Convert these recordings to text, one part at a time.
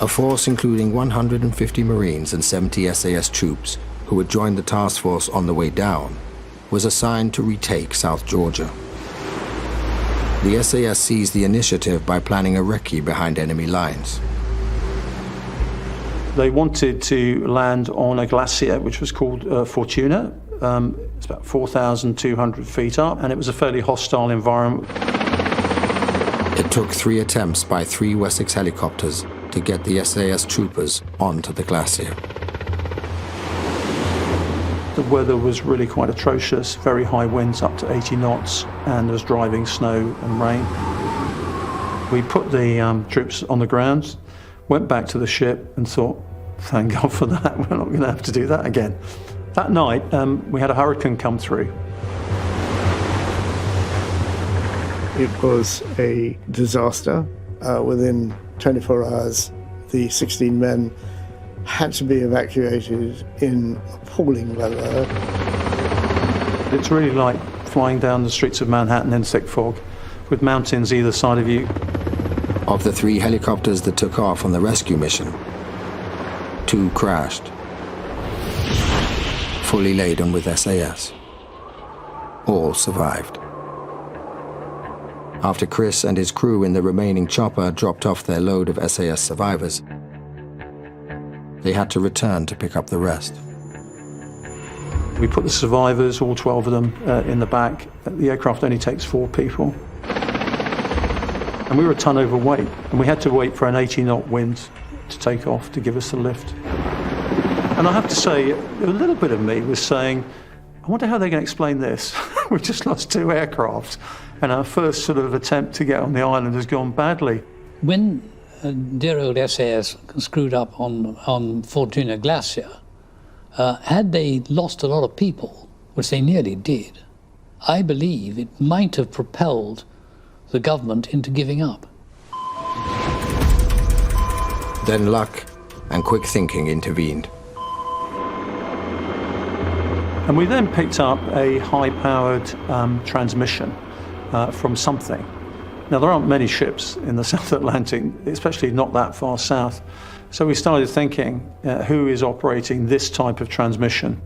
A force including 150 Marines and 70 SAS troops, who had joined the task force on the way down, was assigned to retake South Georgia. The SAS seized the initiative by planning a recce behind enemy lines. They wanted to land on a glacier which was called Fortuna. It's about 4,200 feet up, and it was a fairly hostile environment. It took 3 attempts by 3 Wessex helicopters to get the SAS troopers onto the glacier. The weather was really quite atrocious, very high winds up to 80 knots, and there was driving snow and rain. We put the troops on the ground, went back to the ship and thought, thank God for that, we're not going to have to do that again. That night, we had a hurricane come through. It was a disaster. Within 24 hours, the 16 men had to be evacuated in appalling weather. It's really like flying down the streets of Manhattan in thick fog, with mountains either side of you. Of the 3 helicopters that took off on the rescue mission, 2 crashed, fully laden with SAS. All survived. After Chris and his crew in the remaining chopper dropped off their load of SAS survivors, they had to return to pick up the rest. We put the survivors, all 12 of them, in the back. The aircraft only takes 4 people. And we were a ton overweight, and we had to wait for an 80-knot wind to take off to give us the lift. And I have to say, a little bit of me was saying, I wonder how they're going to explain this. We've just lost 2 aircraft, and our first sort of attempt to get on the island has gone badly. When dear old SAS screwed up on Fortuna Glacier, had they lost a lot of people, which they nearly did, I believe it might have propelled the government into giving up. Then luck and quick thinking intervened. And we then picked up a high-powered transmission from something. Now, there aren't many ships in the South Atlantic, especially not that far south. So we started thinking, who is operating this type of transmission?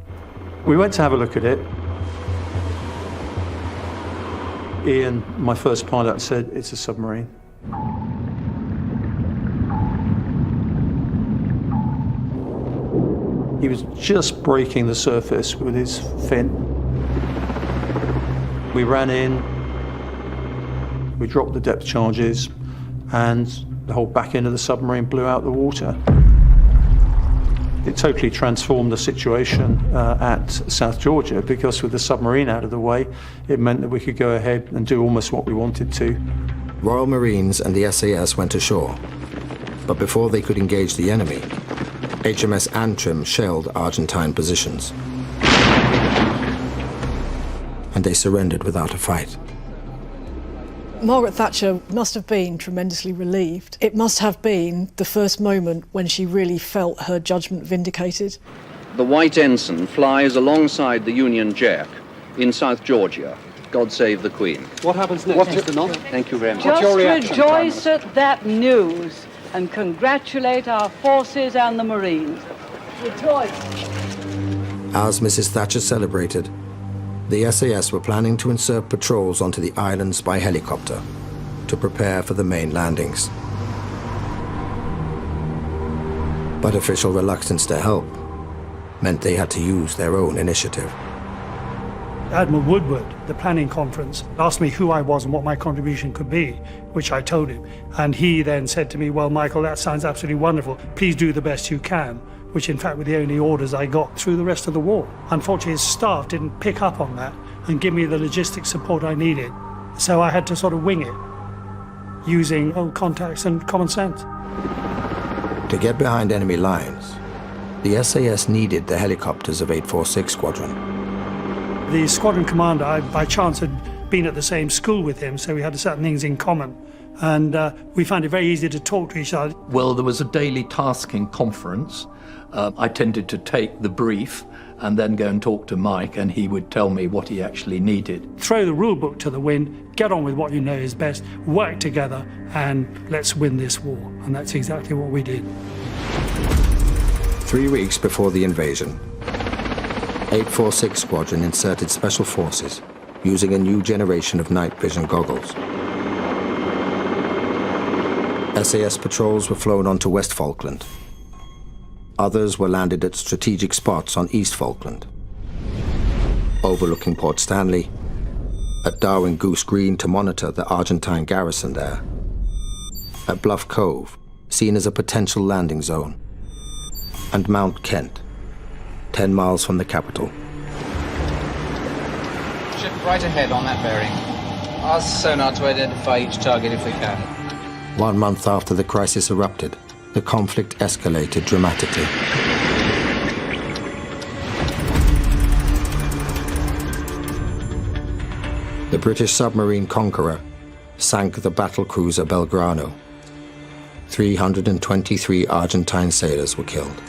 We went to have a look at it. Ian, my first pilot, said, it's a submarine. He was just breaking the surface with his fin. We ran in, we dropped the depth charges, and the whole back end of the submarine blew out the water. It totally transformed the situation at South Georgia, because with the submarine out of the way, it meant that we could go ahead and do almost what we wanted to. Royal Marines and the SAS went ashore, but before they could engage the enemy, HMS Antrim shelled Argentine positions, and they surrendered without a fight. Margaret Thatcher must have been tremendously relieved. It must have been the first moment when she really felt her judgment vindicated. The white ensign flies alongside the Union Jack in South Georgia. God save the Queen. What happens next, Mr. Nott? Thank you very much. What's your Just reaction, rejoice at that news and congratulate our forces and the Marines. Rejoice. As Mrs. Thatcher celebrated, the SAS were planning to insert patrols onto the islands by helicopter to prepare for the main landings. But official reluctance to help meant they had to use their own initiative. Admiral Woodward, the planning conference, asked me who I was and what my contribution could be, which I told him. And he then said to me, well, Michael, that sounds absolutely wonderful. Please do the best you can, which in fact were the only orders I got through the rest of the war. Unfortunately, his staff didn't pick up on that and give me the logistic support I needed. So I had to sort of wing it, using old contacts and common sense. To get behind enemy lines, the SAS needed the helicopters of 846 Squadron. The squadron commander, I by chance had been at the same school with him, so we had certain things in common. and we found it very easy to talk to each other. Well, there was a daily tasking conference. I tended to take the brief and then go and talk to Mike, and he would tell me what he actually needed. Throw the rule book to the wind, get on with what you know is best, work together, and let's win this war. And that's exactly what we did. 3 weeks before the invasion, 846 Squadron inserted special forces using a new generation of night vision goggles. SAS patrols were flown onto West Falkland. Others were landed at strategic spots on East Falkland, overlooking Port Stanley, at Darwin Goose Green to monitor the Argentine garrison there, at Bluff Cove, seen as a potential landing zone, and Mount Kent, 10 miles from the capital. Ship right ahead on that bearing. Ask sonar to identify each target if we can. 1 month after the crisis erupted, the conflict escalated dramatically. The British submarine Conqueror sank the battlecruiser Belgrano. 323 Argentine sailors were killed.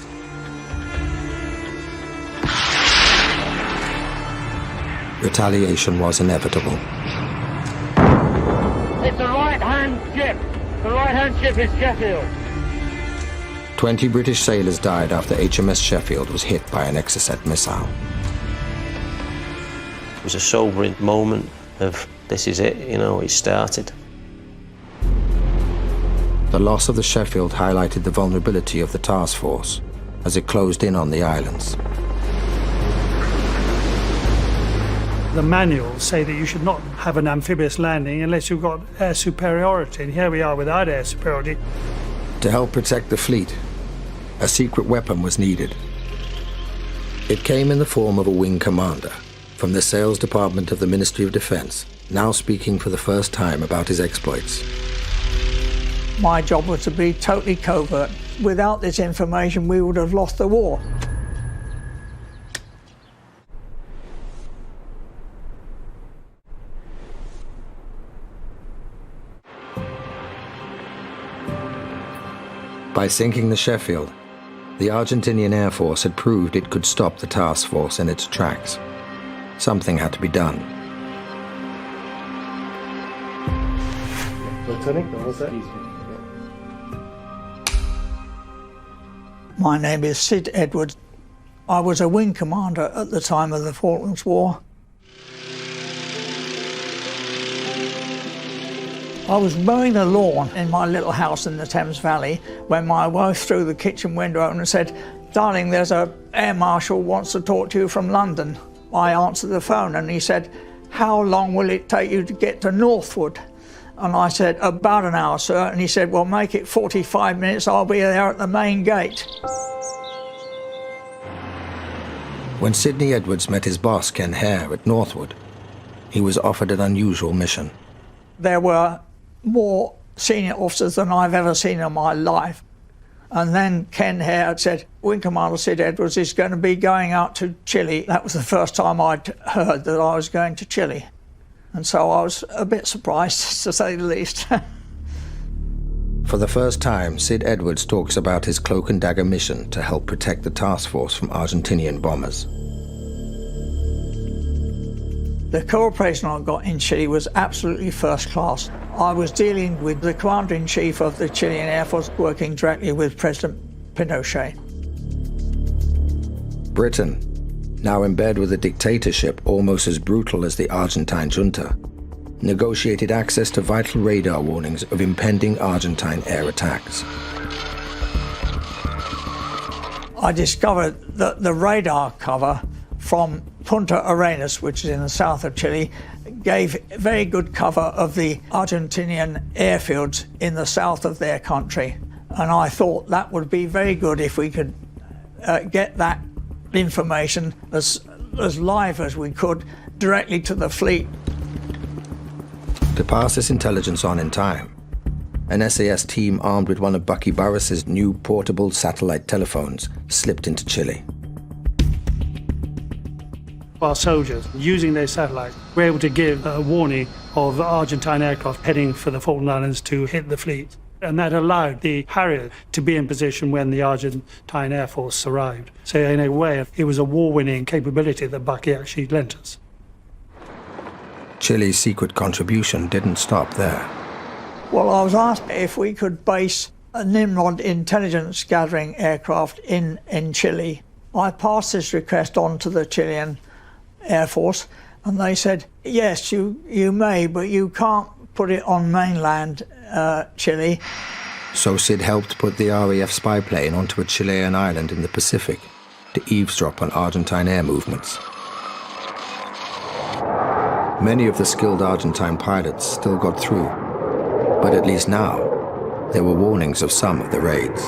Retaliation was inevitable. It's a right-hand ship. The right-hand ship is Sheffield. 20 British sailors died after HMS Sheffield was hit by an Exocet missile. It was a sobering moment of, this is it, you know, it started. The loss of the Sheffield highlighted the vulnerability of the task force as it closed in on the islands. The manuals say that you should not have an amphibious landing unless you've got air superiority, and here we are without air superiority. To help protect the fleet, a secret weapon was needed. It came in the form of a wing commander from the sales department of the Ministry of Defense, now speaking for the first time about his exploits. My job was to be totally covert. Without this information, we would have lost the war. By sinking the Sheffield, the Argentinian Air Force had proved it could stop the task force in its tracks. Something had to be done. My name is Sid Edwards. I was a wing commander at the time of the Falklands War. I was mowing the lawn in my little house in the Thames Valley when my wife threw the kitchen window open and said, "Darling, there's an air marshal wants to talk to you from London." I answered the phone and he said, "How long will it take you to get to Northwood?" And I said, "About an hour, sir." And he said, "Well, make it 45 minutes, I'll be there at the main gate." When Sidney Edwards met his boss, Ken Hare, at Northwood, he was offered an unusual mission. There were more senior officers than I've ever seen in my life. And then Ken Hare said, "Wing Commander Sid Edwards is going to be going out to Chile." That was the first time I'd heard that I was going to Chile. And so I was a bit surprised, to say the least. For the first time, Sid Edwards talks about his cloak and dagger mission to help protect the task force from Argentinian bombers. The cooperation I got in Chile was absolutely first class. I was dealing with the Commander-in-Chief of the Chilean Air Force, working directly with President Pinochet. Britain, now in bed with a dictatorship almost as brutal as the Argentine junta, negotiated access to vital radar warnings of impending Argentine air attacks. I discovered that the radar cover from Punta Arenas, which is in the south of Chile, gave very good cover of the Argentinian airfields in the south of their country. And I thought that would be very good if we could get that information as live as we could directly to the fleet. To pass this intelligence on in time, an SAS team armed with one of Bucky Barris's new portable satellite telephones slipped into Chile. Our soldiers, using their satellites, were able to give a warning of Argentine aircraft heading for the Falkland Islands to hit the fleet. And that allowed the Harrier to be in position when the Argentine Air Force arrived. So in a way, it was a war-winning capability that Bucky actually lent us. Chile's secret contribution didn't stop there. Well, I was asked if we could base a Nimrod intelligence gathering aircraft in Chile. I passed this request on to the Chilean Air Force, and they said, yes, you may, but you can't put it on mainland Chile. So Sid helped put the RAF spy plane onto a Chilean island in the Pacific to eavesdrop on Argentine air movements. Many of the skilled Argentine pilots still got through, but at least now there were warnings of some of the raids.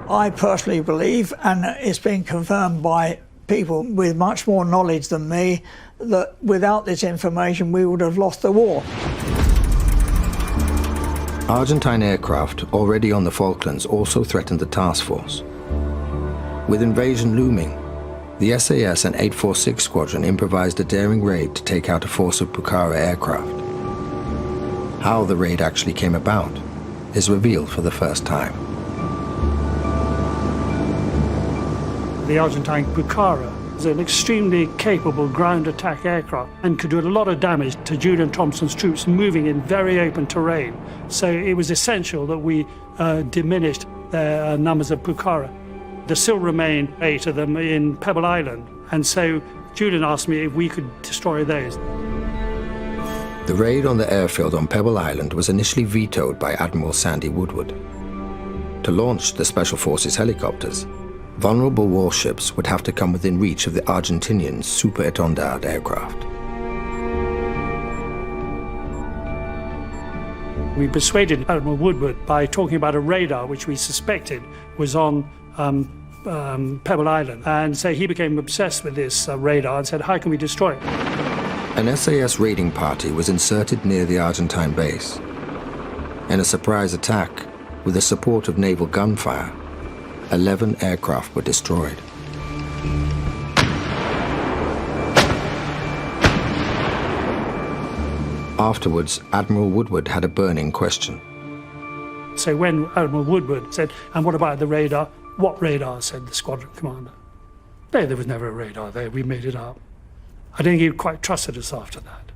I personally believe, and it's been confirmed by people with much more knowledge than me, that without this information we would have lost the war. Argentine aircraft already on the Falklands also threatened the task force. With invasion looming, the S.A.S. and 846 Squadron improvised a daring raid to take out a force of Pucara aircraft. How the raid actually came about is revealed for the first time. The Argentine Pucara is an extremely capable ground attack aircraft and could do a lot of damage to Julian Thompson's troops moving in very open terrain. So it was essential that we diminished their numbers of Pucara. There still remain 8 of them in Pebble Island, and so Julian asked me if we could destroy those. The raid on the airfield on Pebble Island was initially vetoed by Admiral Sandy Woodward. To launch the Special Forces helicopters, vulnerable warships would have to come within reach of the Argentinian Super Etondad aircraft. We persuaded Admiral Woodward by talking about a radar which we suspected was on Pebble Island, and so he became obsessed with this radar and said, how can we destroy it? An SAS raiding party was inserted near the Argentine base. In a surprise attack, with the support of naval gunfire, 11 aircraft were destroyed. Afterwards, Admiral Woodward had a burning question. So when Admiral Woodward said, and what about the radar? What radar? Said the squadron commander. No, there was never a radar there, we made it up. I think he quite trusted us after that.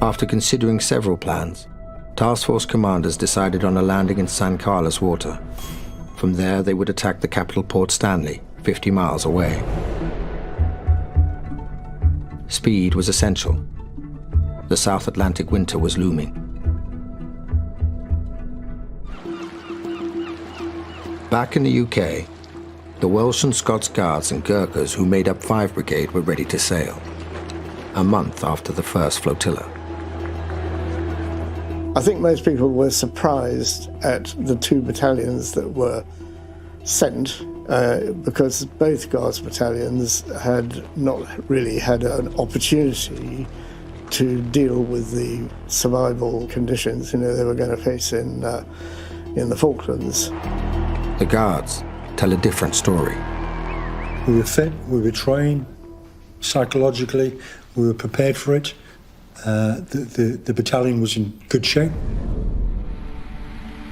After considering several plans, task force commanders decided on a landing in San Carlos water. From there, they would attack the capital Port Stanley, 50 miles away. Speed was essential. The South Atlantic winter was looming. Back in the UK, the Welsh and Scots Guards and Gurkhas who made up 5 Brigade were ready to sail, a month after the first flotilla. I think most people were surprised at the 2 battalions that were sent because both Guards battalions had not really had an opportunity to deal with the survival conditions they were going to face in the Falklands. The Guards tell a different story. We were fit, we were trained, psychologically, we were prepared for it. The battalion was in good shape.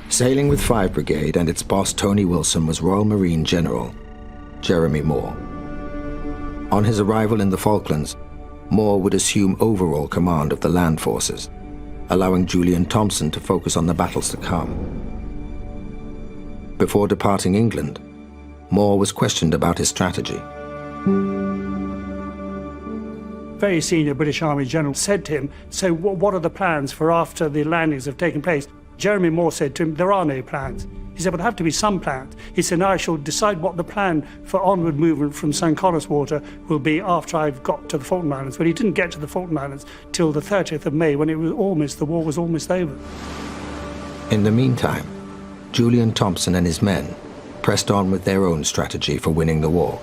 Sailing with 5 Brigade and its boss Tony Wilson was Royal Marine General Jeremy Moore. On his arrival in the Falklands, Moore would assume overall command of the land forces, allowing Julian Thompson to focus on the battles to come. Before departing England, Moore was questioned about his strategy. Very senior British Army general said to him, so what are the plans for after the landings have taken place? Jeremy Moore said to him, there are no plans. He said, but there have to be some plans. He said, I shall decide what the plan for onward movement from San Carlos water will be after I've got to the Falkland Islands. But he didn't get to the Falkland Islands till the 30th of May, when the war was almost over. In the meantime, Julian Thompson and his men pressed on with their own strategy for winning the war.